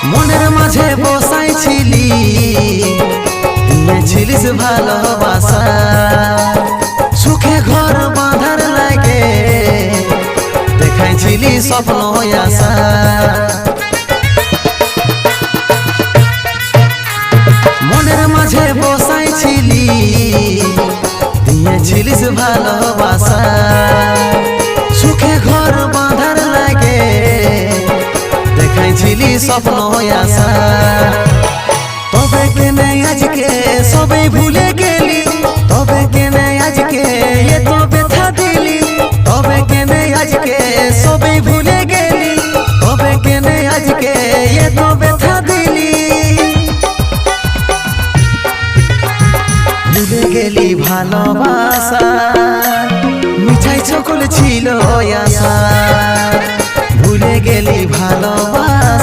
মনের মাঝে বসাইছিলি, দিয়েছিলিস ভালোবাসা, সুখে ঘর বাঁধার লাগে দেখাইছিলি স্বপ্ন আশা। মনের মাঝে বসাইছিলি, দিয়েছিলিস ভালোবাসা, সুখে ঘর বাঁধার লাগে দেখাইছিলি স্বপ্ন আশা। তবে কেনে আজকে সবে ভুলে গেলি, তবে কেনে আজকে এত ব্যথা দিলি, তবে কেনে আজকে সবে ভুলে গেলি, তবে কেনে আজকে এত ব্যথা দিলি। ভুলে গেলি ভালোবাসা, মিঠাই সকল ছিল আশা, ভুলে গেলি ভালোবাসা।